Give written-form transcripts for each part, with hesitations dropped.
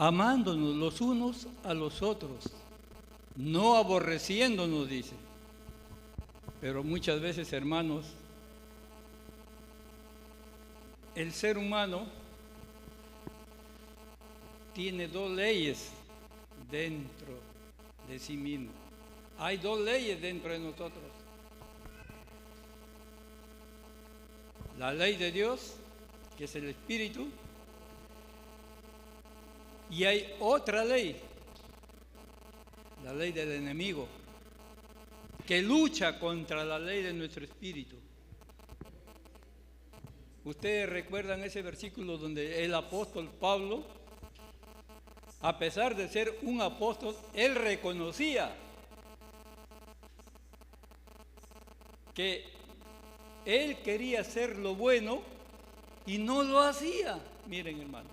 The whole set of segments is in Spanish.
amándonos los unos a los otros, no aborreciéndonos, dice. Pero muchas veces, hermanos, el ser humano tiene dos leyes dentro de sí mismo. Hay dos leyes dentro de nosotros. La ley de Dios, que es el Espíritu, y hay otra ley, la ley del enemigo, que lucha contra la ley de nuestro espíritu. Ustedes recuerdan ese versículo donde el apóstol Pablo, a pesar de ser un apóstol, él reconocía que él quería hacer lo bueno y no lo hacía. Miren, hermano,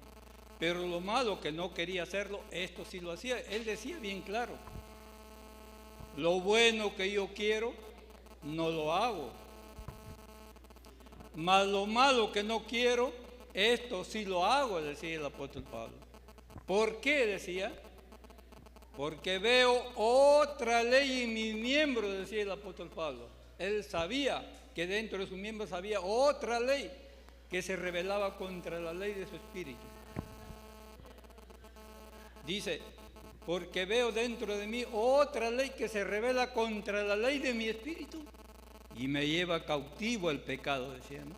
pero lo malo que no quería hacerlo, esto sí lo hacía. Él decía bien claro: lo bueno que yo quiero, no lo hago. Mas lo malo que no quiero, esto sí lo hago, decía el apóstol Pablo. ¿Por qué decía? Porque veo otra ley en mis miembros, decía el apóstol Pablo. Él sabía que dentro de sus miembros había otra ley que se rebelaba contra la ley de su espíritu. Dice, porque veo dentro de mí otra ley que se rebela contra la ley de mi espíritu y me lleva cautivo al pecado, decía, ¿no?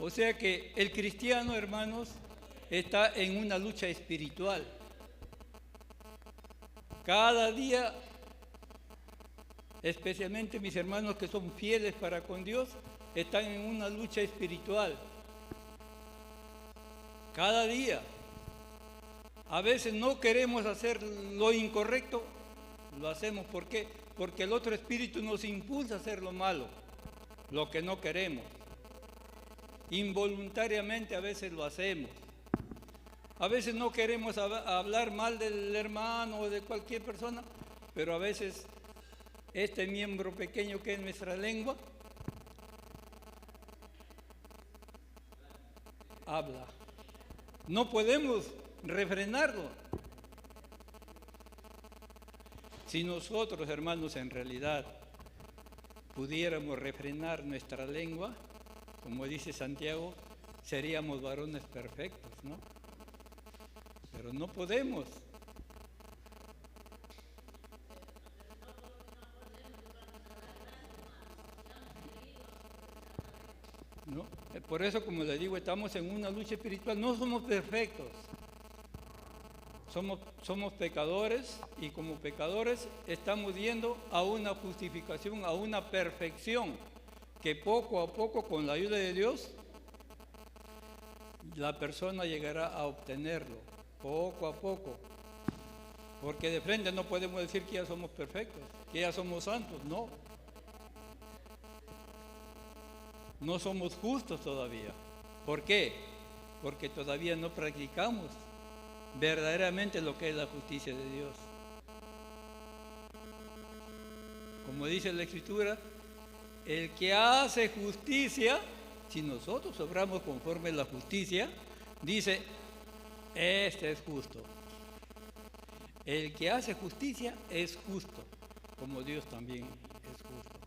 O sea que el cristiano, hermanos, está en una lucha espiritual. Cada día, especialmente mis hermanos que son fieles para con Dios, están en una lucha espiritual. Cada día. A veces no queremos hacer lo incorrecto, lo hacemos. ¿Por qué? Porque el otro espíritu nos impulsa a hacer lo malo, lo que no queremos. Involuntariamente a veces lo hacemos. A veces no queremos hablar mal del hermano o de cualquier persona, pero a veces este miembro pequeño que es nuestra lengua habla. No podemos refrenarlo. Si nosotros, hermanos, en realidad pudiéramos refrenar nuestra lengua, como dice Santiago, seríamos varones perfectos, ¿no? Pero no podemos. ¿No? Por eso, como les digo, estamos en una lucha espiritual. No somos perfectos. Somos pecadores y como pecadores estamos yendo a una justificación, a una perfección que poco a poco, con la ayuda de Dios, la persona llegará a obtenerlo, poco a poco. Porque de frente no podemos decir que ya somos perfectos, que ya somos santos, no. No somos justos todavía. ¿Por qué? Porque todavía no practicamos verdaderamente lo que es la justicia de Dios. Como dice la Escritura, el que hace justicia, si nosotros obramos conforme a la justicia, dice, este es justo. El que hace justicia es justo, como Dios también es justo.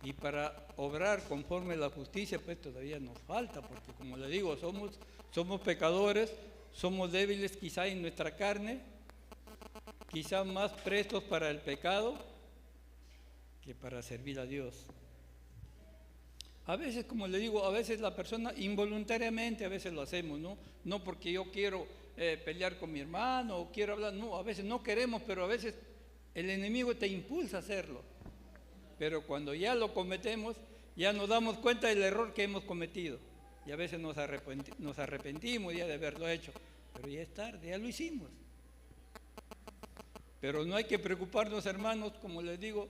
Y para obrar conforme a la justicia, pues todavía nos falta, porque como le digo, somos pecadores, somos débiles quizá en nuestra carne, quizá más prestos para el pecado que para servir a Dios. A veces, como le digo, a veces la persona involuntariamente, a veces lo hacemos, ¿no? No porque yo quiero pelear con mi hermano o quiero hablar, no, a veces no queremos, pero a veces el enemigo te impulsa a hacerlo. Pero cuando ya lo cometemos, ya nos damos cuenta del error que hemos cometido. Y a veces nos arrepentimos ya de haberlo hecho. Pero ya es tarde, ya lo hicimos. Pero no hay que preocuparnos, hermanos, como les digo,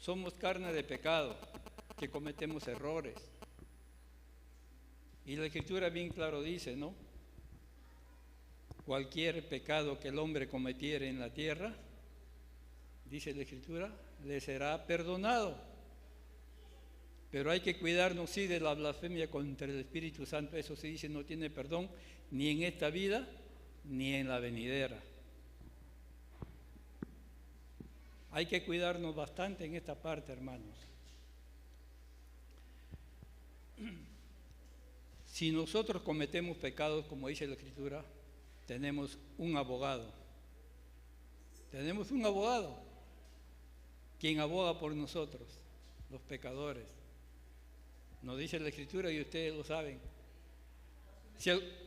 somos carne de pecado, que cometemos errores. Y la Escritura bien claro dice, ¿no? Cualquier pecado que el hombre cometiere en la tierra, dice la Escritura, le será perdonado. Pero hay que cuidarnos, sí, de la blasfemia contra el Espíritu Santo. Eso se dice, no tiene perdón ni en esta vida ni en la venidera. Hay que cuidarnos bastante en esta parte, hermanos. Si nosotros cometemos pecados, como dice la Escritura, tenemos un abogado. Tenemos un abogado, quien aboga por nosotros, los pecadores. Nos dice la Escritura y ustedes lo saben.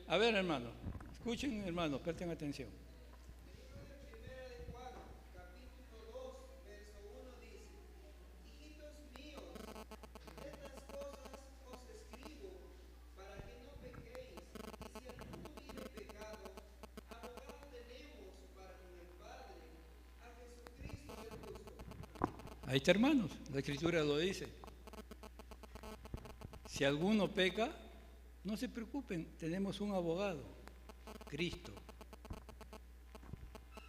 A ver, hermano, escuchen, hermanos, presten atención. Ahí está, hermanos, la Escritura lo dice. Si alguno peca, no se preocupen, tenemos un abogado, Cristo.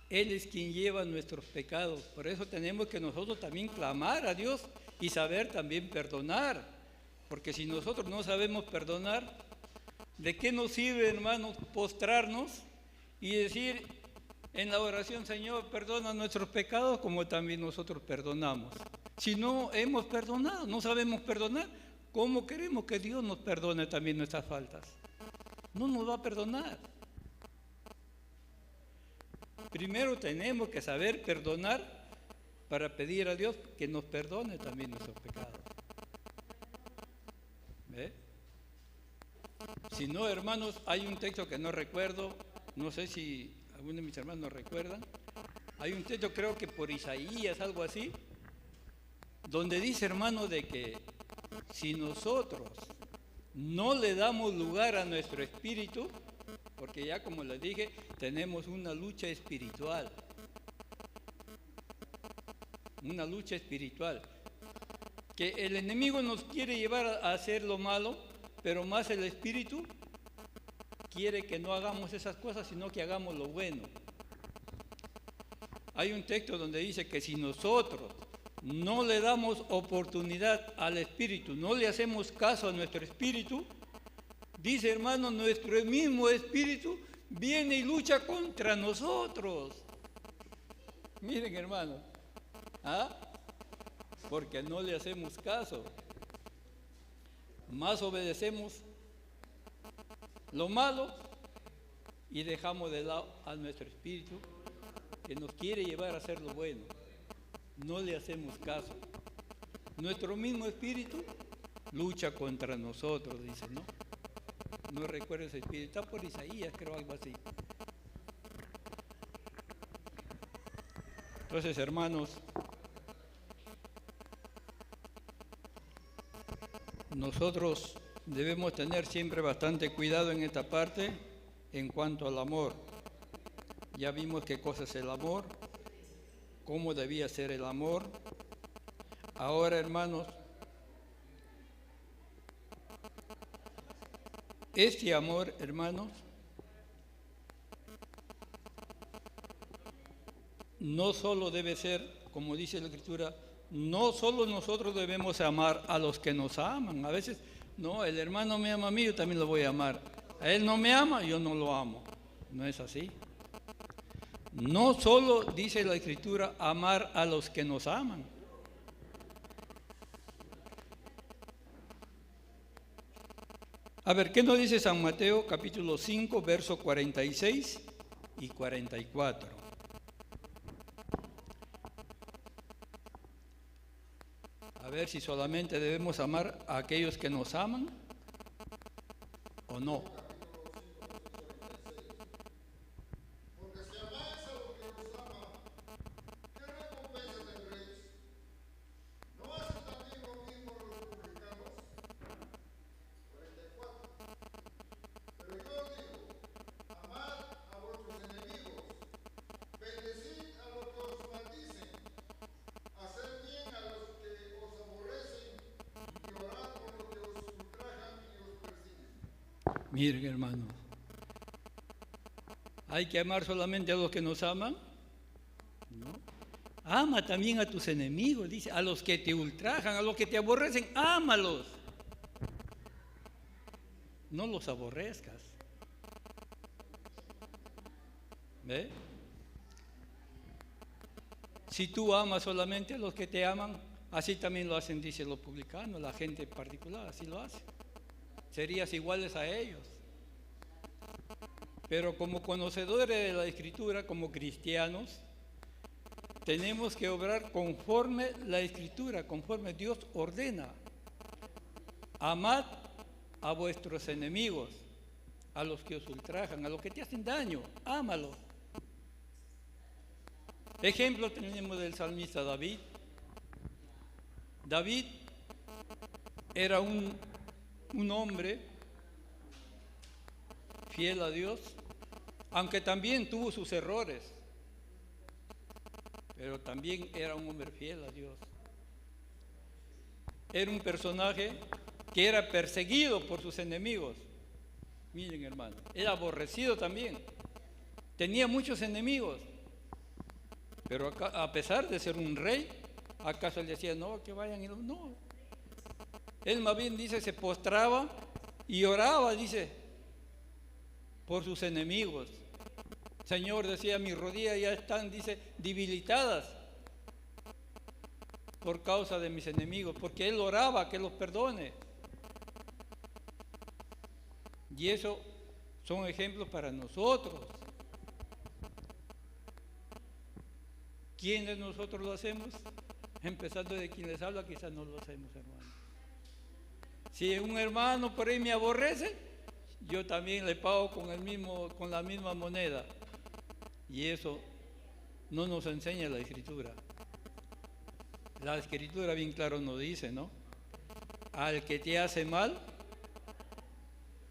Él es quien lleva nuestros pecados. Por eso tenemos que nosotros también clamar a Dios y saber también perdonar. Porque si nosotros no sabemos perdonar, ¿de qué nos sirve, hermanos, postrarnos y decir en la oración, Señor, perdona nuestros pecados como también nosotros perdonamos? Si no hemos perdonado, no sabemos perdonar, ¿cómo queremos que Dios nos perdone también nuestras faltas? No nos va a perdonar. Primero tenemos que saber perdonar para pedir a Dios que nos perdone también nuestros pecados. ¿Ve? Si no, hermanos, hay un texto que no recuerdo, no sé si algunos de mis hermanos lo recuerdan. Hay un texto, creo que por Isaías, algo así, donde dice, hermano, de que si nosotros no le damos lugar a nuestro espíritu, porque ya como les dije, tenemos una lucha espiritual. Una lucha espiritual. Que el enemigo nos quiere llevar a hacer lo malo, pero más el espíritu quiere que no hagamos esas cosas, sino que hagamos lo bueno. Hay un texto donde dice que si nosotros no le damos oportunidad al espíritu, no le hacemos caso a nuestro espíritu, dice, hermano, nuestro mismo espíritu viene y lucha contra nosotros. Miren, hermano, porque no le hacemos caso. Más obedecemos lo malo y dejamos de lado a nuestro espíritu que nos quiere llevar a hacer lo bueno. No le hacemos caso. Nuestro mismo espíritu lucha contra nosotros, dice, ¿no? No recuerdo ese espíritu, está por Isaías, creo, algo así. Entonces, hermanos, nosotros debemos tener siempre bastante cuidado en esta parte en cuanto al amor. Ya vimos qué cosa es el amor, cómo debía ser el amor. Ahora, hermanos, este amor, hermanos, no solo debe ser, como dice la Escritura, no solo nosotros debemos amar a los que nos aman. A veces, no, el hermano me ama a mí, yo también lo voy a amar. A él no me ama, yo no lo amo. No es así. No solo dice la Escritura amar a los que nos aman. A ver, ¿qué nos dice San Mateo capítulo 5, versos 46 y 44? A ver si solamente debemos amar a aquellos que nos aman o no. Miren, hermano, ¿hay que amar solamente a los que nos aman? No. Ama también a tus enemigos, dice, a los que te ultrajan, a los que te aborrecen, ámalos. No los aborrezcas. ¿Ve? Si tú amas solamente a los que te aman, así también lo hacen, dice los publicanos, la gente particular, así lo hace. Serías iguales a ellos. Pero como conocedores de la Escritura, como cristianos, tenemos que obrar conforme la Escritura, conforme Dios ordena. Amad a vuestros enemigos, a los que os ultrajan, a los que te hacen daño, ámalos. Ejemplo tenemos del salmista David. David era un hombre fiel a Dios, aunque también tuvo sus errores, pero también era un hombre fiel a Dios. Era un personaje que era perseguido por sus enemigos. Miren, hermano, era aborrecido también. Tenía muchos enemigos, pero a pesar de ser un rey, ¿acaso le decía, no, que vayan? No. Él más bien, dice, se postraba y oraba, dice, por sus enemigos. Señor, decía, mis rodillas ya están, dice, debilitadas por causa de mis enemigos, porque él oraba que los perdone. Y eso son ejemplos para nosotros. ¿Quiénes nosotros lo hacemos? Empezando de quien les habla, quizás no lo hacemos, hermano. Si un hermano por ahí me aborrece, yo también le pago con la misma moneda. Y eso no nos enseña la Escritura. La Escritura bien claro nos dice, ¿no? Al que te hace mal,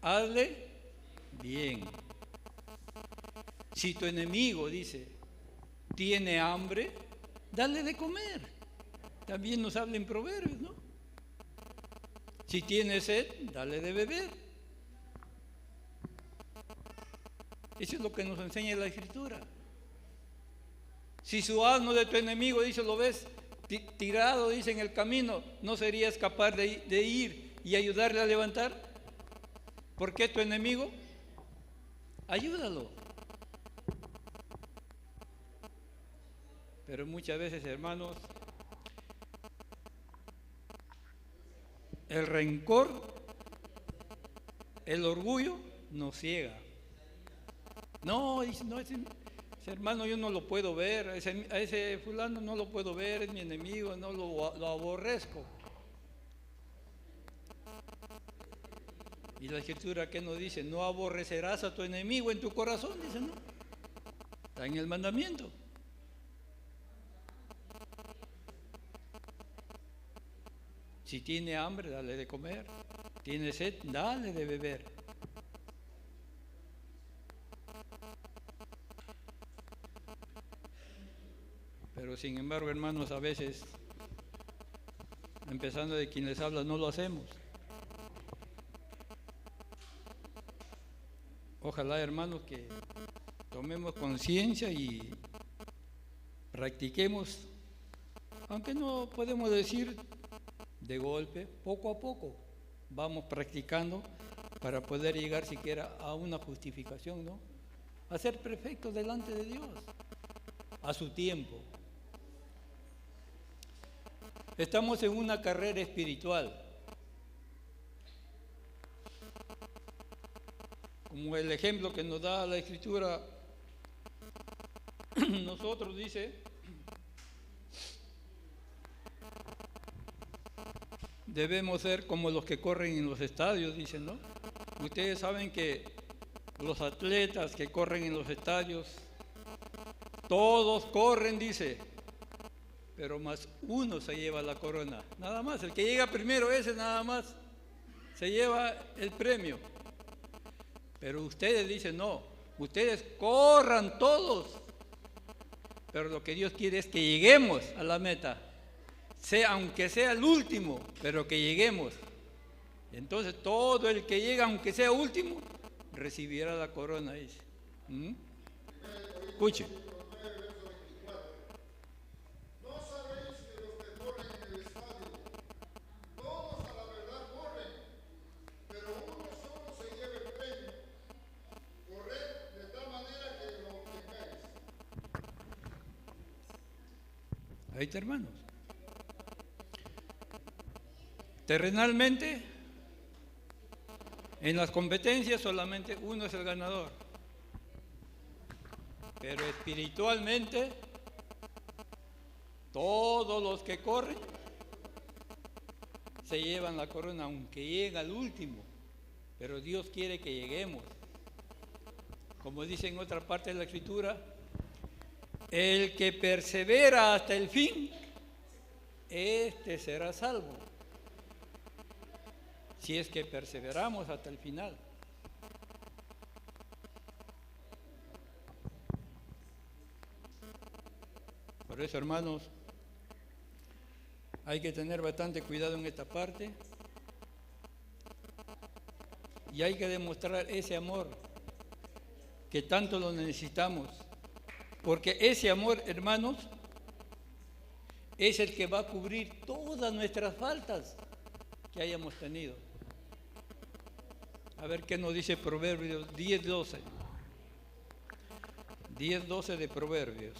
hazle bien. Si tu enemigo, dice, tiene hambre, dale de comer. También nos habla en Proverbios, ¿no? Si tiene sed, dale de beber. Eso es lo que nos enseña la Escritura. Si su asno de tu enemigo, dice, lo ves tirado, dice, en el camino, ¿no serías capaz de ir y ayudarle a levantar? ¿Por qué tu enemigo? Ayúdalo. Pero muchas veces, hermanos, el rencor, el orgullo nos ciega. No, dice, no, ese hermano yo no lo puedo ver, a ese fulano no lo puedo ver, es mi enemigo, no lo aborrezco. Y la Escritura, ¿qué nos dice? No aborrecerás a tu enemigo en tu corazón, dice, ¿no? Está en el mandamiento. Si tiene hambre, dale de comer. Tiene sed, dale de beber. Pero sin embargo, hermanos, a veces, empezando de quien les habla, no lo hacemos. Ojalá, hermanos, que tomemos conciencia y practiquemos, aunque no podemos decir de golpe, poco a poco vamos practicando para poder llegar siquiera a una justificación, ¿no? A ser perfectos delante de Dios, a su tiempo. Estamos en una carrera espiritual. Como el ejemplo que nos da la Escritura, nosotros, dice, debemos ser como los que corren en los estadios, dicen, ¿no? Ustedes saben que los atletas que corren en los estadios, todos corren, dice, pero más uno se lleva la corona, nada más. El que llega primero, ese nada más se lleva el premio. Pero ustedes dicen, no, ustedes corran todos, pero lo que Dios quiere es que lleguemos a la meta, aunque sea el último, pero que lleguemos. Entonces todo el que llega, aunque sea último, recibirá la corona, dice. Escuche. Ahí está, hermanos. Terrenalmente, en las competencias solamente uno es el ganador. Pero espiritualmente, todos los que corren se llevan la corona, aunque llega al último. Pero Dios quiere que lleguemos. Como dice en otra parte de la Escritura, el que persevera hasta el fin, este será salvo. Si es que perseveramos hasta el final. Por eso, hermanos, hay que tener bastante cuidado en esta parte y hay que demostrar ese amor que tanto lo necesitamos, porque ese amor, hermanos, es el que va a cubrir todas nuestras faltas que hayamos tenido. A ver qué nos dice Proverbios 10:12. 10:12 de Proverbios.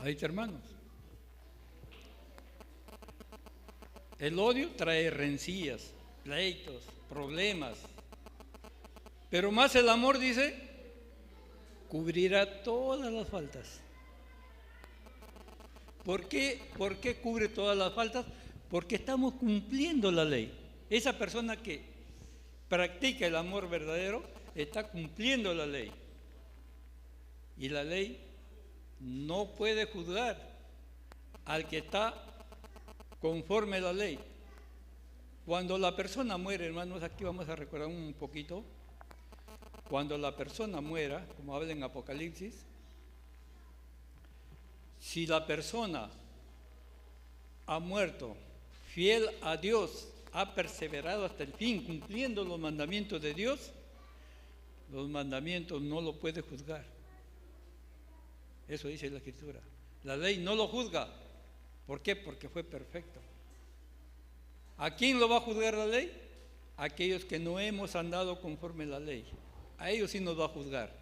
Ahí está, hermanos. El odio trae rencillas, pleitos, problemas. Pero más el amor, dice, cubrirá todas las faltas. ¿Por qué cubre todas las faltas? Porque estamos cumpliendo la ley. Esa persona que practica el amor verdadero está cumpliendo la ley. Y la ley no puede juzgar al que está conforme a la ley. Cuando la persona muere, hermanos, aquí vamos a recordar un poquito. Cuando la persona muera, como habla en Apocalipsis, si la persona ha muerto fiel a Dios, ha perseverado hasta el fin cumpliendo los mandamientos de Dios, los mandamientos no lo puede juzgar. Eso dice la Escritura. La ley no lo juzga. ¿Por qué? Porque fue perfecto. ¿A quién lo va a juzgar la ley? A aquellos que no hemos andado conforme a la ley. A ellos sí nos va a juzgar.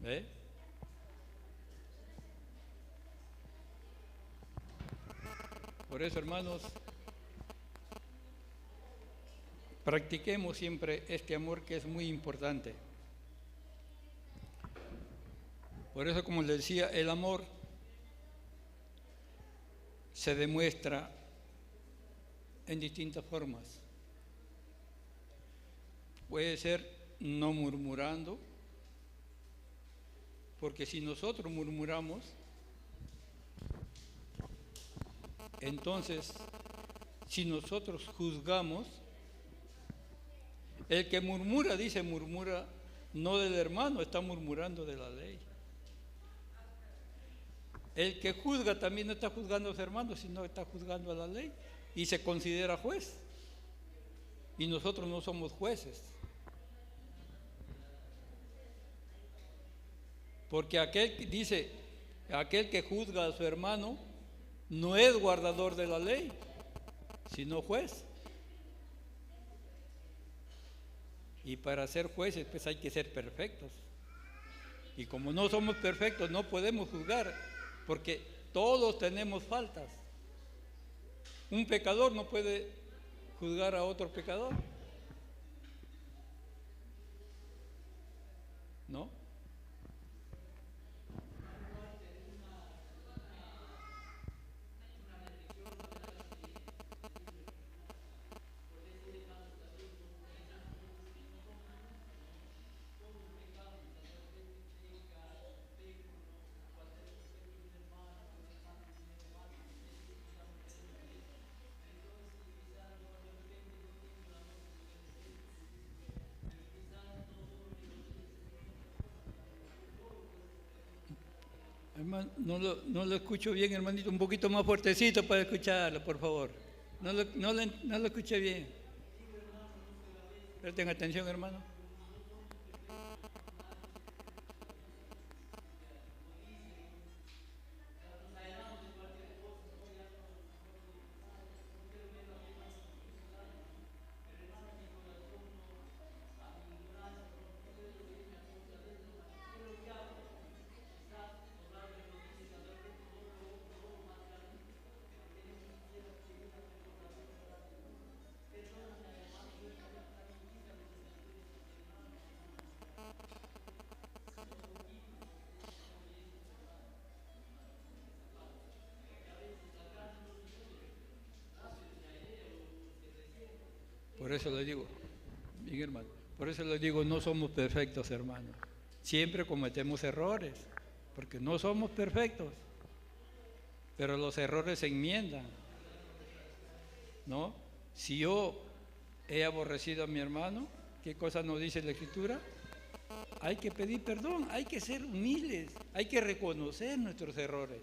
¿Ve? Por eso, hermanos, practiquemos siempre este amor que es muy importante. Por eso, como les decía, el amor se demuestra en distintas formas. Puede ser no murmurando, porque si nosotros murmuramos, entonces, si nosotros juzgamos, el que murmura, dice, murmura no del hermano, está murmurando de la ley. El que juzga también no está juzgando a los hermanos, sino está juzgando a la ley y se considera juez. Y nosotros no somos jueces. Porque aquel que juzga a su hermano no es guardador de la ley, sino juez. Y para ser jueces, pues hay que ser perfectos. Y como no somos perfectos, no podemos juzgar. Porque todos tenemos faltas. Un pecador no puede juzgar a otro pecador. ¿No? Hermano, no lo escucho bien, hermanito, un poquito más fuertecito para escucharlo, por favor. No lo escuché bien. Presten atención, hermano. Por eso le digo, bien hermano, por eso le digo, no somos perfectos, hermano. Siempre cometemos errores, porque no somos perfectos, pero los errores se enmiendan, ¿no? Si yo he aborrecido a mi hermano, ¿qué cosa nos dice la Escritura? Hay que pedir perdón, hay que ser humildes, hay que reconocer nuestros errores.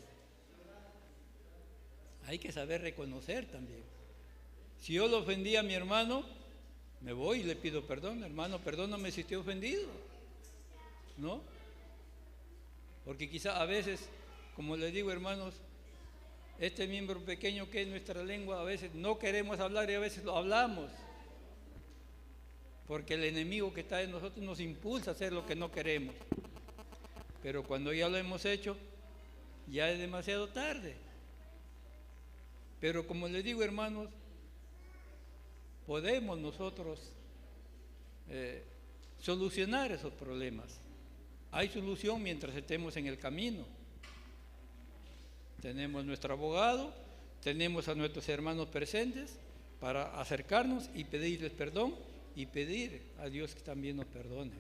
Hay que saber reconocer también. Si yo lo ofendí a mi hermano, me voy y le pido perdón. Hermano, perdóname si te he ofendido, ¿no? Porque quizá a veces, como les digo, hermanos, este miembro pequeño que es nuestra lengua, a veces no queremos hablar y a veces lo hablamos. Porque el enemigo que está en nosotros nos impulsa a hacer lo que no queremos. Pero cuando ya lo hemos hecho, ya es demasiado tarde. Pero como les digo, hermanos, podemos nosotros solucionar esos problemas. Hay solución mientras estemos en el camino. Tenemos nuestro abogado, tenemos a nuestros hermanos presentes para acercarnos y pedirles perdón y pedir a Dios que también nos perdone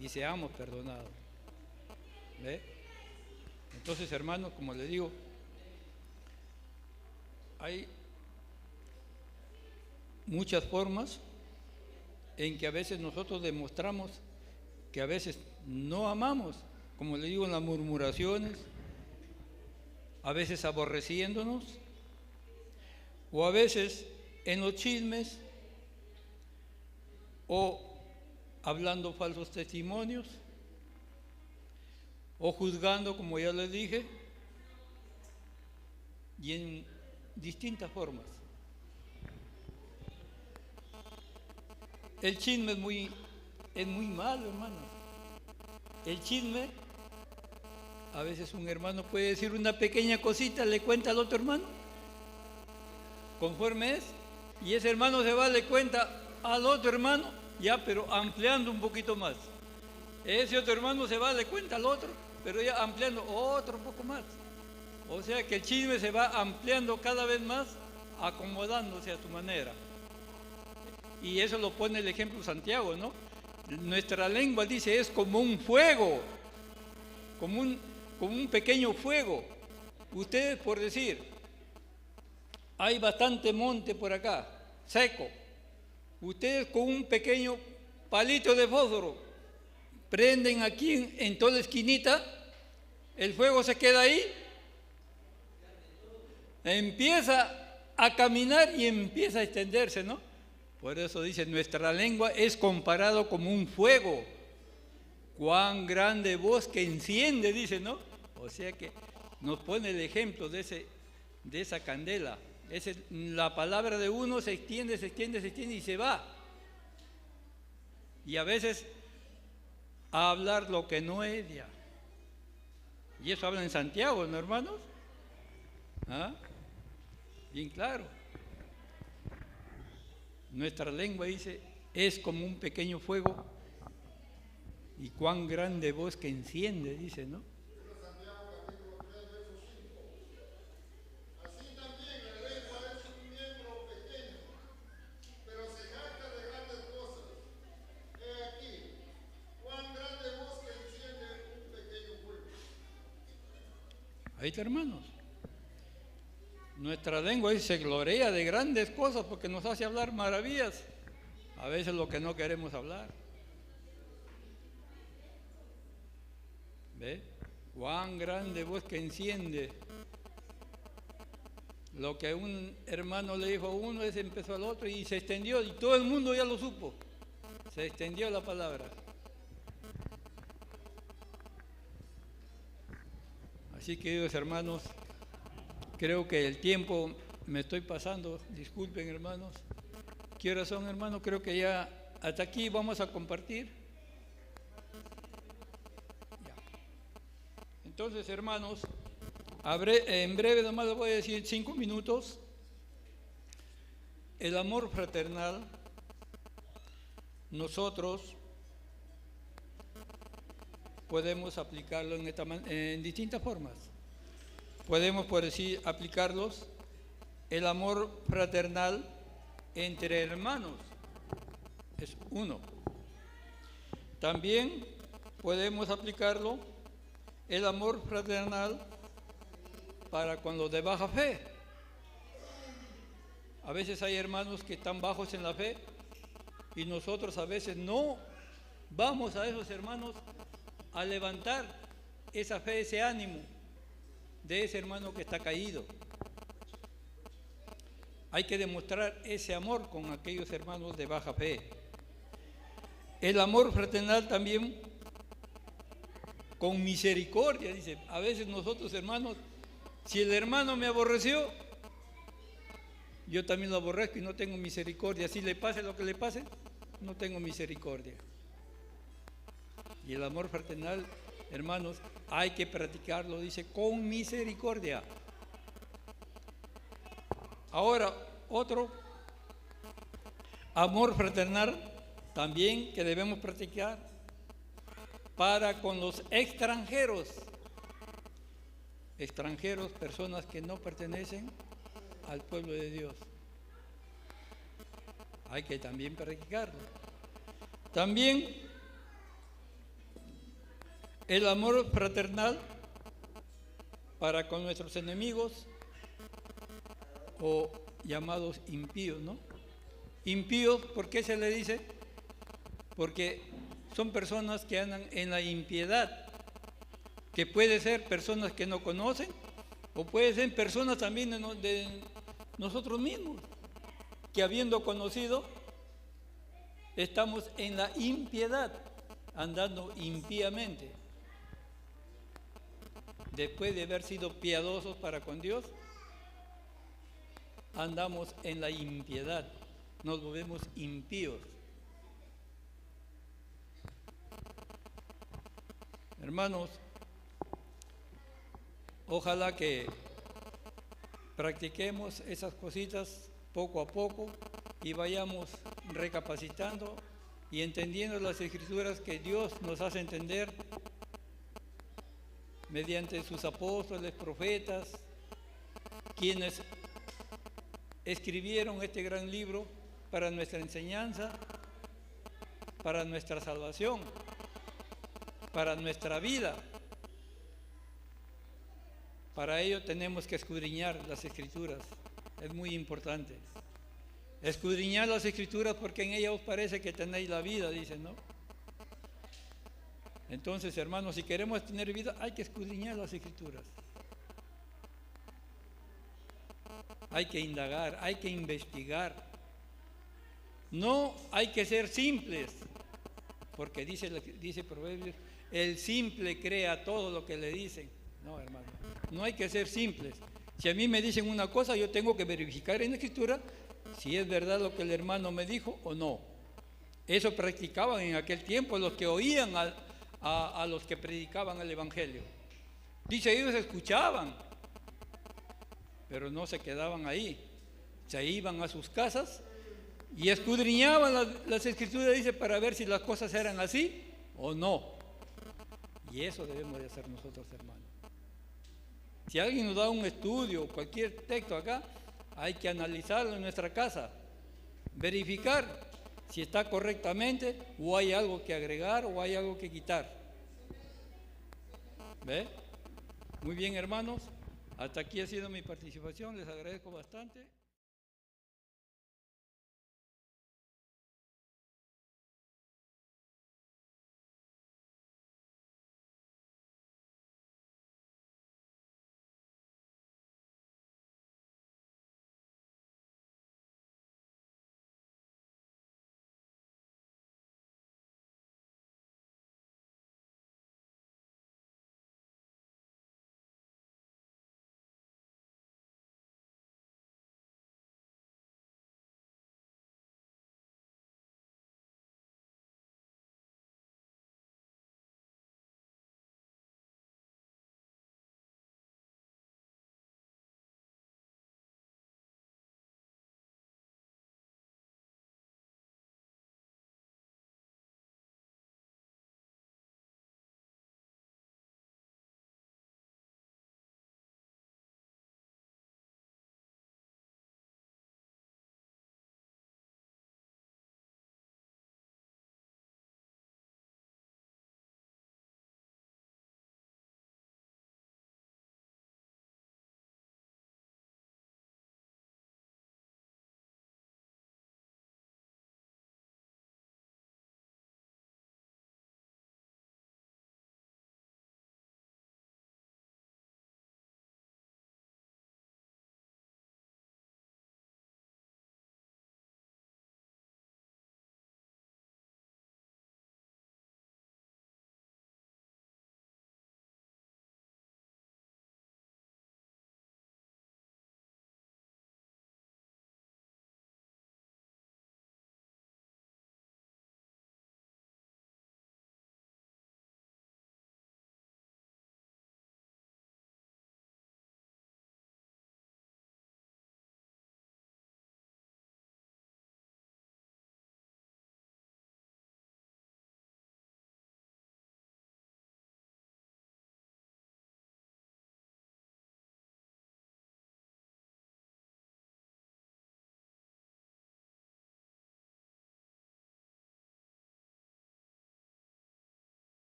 y seamos perdonados. ¿Ve? Entonces, hermanos, como les digo, hay muchas formas en que a veces nosotros demostramos que a veces no amamos, como le digo, en las murmuraciones, a veces aborreciéndonos, o a veces en los chismes, o hablando falsos testimonios, o juzgando, como ya les dije, y en distintas formas. El chisme es muy malo, hermano. El chisme, a veces un hermano puede decir una pequeña cosita, le cuenta al otro hermano, conforme es, y ese hermano se va, le cuenta al otro hermano, ya, pero ampliando un poquito más. Ese otro hermano se va, le cuenta al otro, pero ya ampliando otro poco más. O sea que el chisme se va ampliando cada vez más, acomodándose a su manera. Y eso lo pone el ejemplo Santiago, ¿no? Nuestra lengua, dice, es como un fuego, como un pequeño fuego. Ustedes, por decir, hay bastante monte por acá, seco. Ustedes con un pequeño palito de fósforo prenden aquí en toda la esquinita, el fuego se queda ahí, empieza a caminar y empieza a extenderse, ¿no? Por eso dice, nuestra lengua es comparado como un fuego. Cuán grande voz que enciende, dice, ¿no? O sea que nos pone el ejemplo de esa candela. La palabra de uno se extiende y se va. Y a veces a hablar lo que no es ya. Y eso habla en Santiago, ¿no, hermanos? ¿Ah? Bien claro. Nuestra lengua, dice, es como un pequeño fuego y cuán grande voz que enciende, dice, ¿no? Así también la lengua es un miembro pequeño, pero se jacta de grandes cosas. He aquí, cuán grande voz que enciende un pequeño fuego. Ahí está, hermanos. Nuestra lengua se gloria de grandes cosas porque nos hace hablar maravillas, a veces lo que no queremos hablar. ¿Ve? Cuán grande voz que enciende Lo que un hermano le dijo a uno, ese empezó al otro y se extendió, y todo el mundo ya lo supo. Se extendió la palabra. Así que, queridos hermanos, creo que el tiempo me estoy pasando, disculpen hermanos. ¿Qué horas son, hermanos? Creo que ya hasta aquí vamos a compartir. Ya. Entonces, hermanos, en breve nomás les voy a decir 5 minutos. El amor fraternal, nosotros podemos aplicarlo en distintas formas. Podemos, por decir, aplicarlos, el amor fraternal entre hermanos, es uno. También podemos aplicarlo, el amor fraternal para con los de baja fe. A veces hay hermanos que están bajos en la fe y nosotros a veces no vamos a esos hermanos a levantar esa fe, ese ánimo de ese hermano que está caído. Hay que demostrar ese amor con aquellos hermanos de baja fe. El amor fraternal también con misericordia, dice. A veces nosotros, hermanos, si el hermano me aborreció, yo también lo aborrezco y no tengo misericordia. Si le pase lo que le pase, no tengo misericordia. Y el amor fraternal, hermanos, hay que practicarlo, dice, con misericordia. Ahora, otro amor fraternal también que debemos practicar para con los extranjeros. Extranjeros, personas que no pertenecen al pueblo de Dios. Hay que también practicarlo. También el amor fraternal para con nuestros enemigos o llamados impíos, ¿no? Impíos, ¿por qué se le dice? Porque son personas que andan en la impiedad, que puede ser personas que no conocen o puede ser personas también de nosotros mismos, que habiendo conocido estamos en la impiedad, andando impíamente. Después de haber sido piadosos para con Dios, andamos en la impiedad, nos volvemos impíos. Hermanos, ojalá que practiquemos esas cositas poco a poco y vayamos recapacitando y entendiendo las escrituras que Dios nos hace entender mediante sus apóstoles, profetas, quienes escribieron este gran libro para nuestra enseñanza, para nuestra salvación, para nuestra vida. Para ello tenemos que escudriñar las escrituras, es muy importante. Escudriñar las escrituras porque en ellas os parece que tenéis la vida, dicen, ¿no? Entonces, hermanos, si queremos tener vida, hay que escudriñar las escrituras. Hay que indagar, hay que investigar. No hay que ser simples, porque dice Proverbios, el simple crea todo lo que le dicen. No, hermano, no hay que ser simples. Si a mí me dicen una cosa, yo tengo que verificar en la escritura si es verdad lo que el hermano me dijo o no. Eso practicaban en aquel tiempo los que oían a los que predicaban el evangelio. Dice, ellos escuchaban, pero no se quedaban ahí. Se iban a sus casas y escudriñaban las escrituras, dice, para ver si las cosas eran así o no. Y eso debemos de hacer nosotros, hermanos. Si alguien nos da un estudio, cualquier texto acá, hay que analizarlo en nuestra casa, verificar si está correctamente o hay algo que agregar o hay algo que quitar. ¿Ve? Muy bien, hermanos, hasta aquí ha sido mi participación, les agradezco bastante.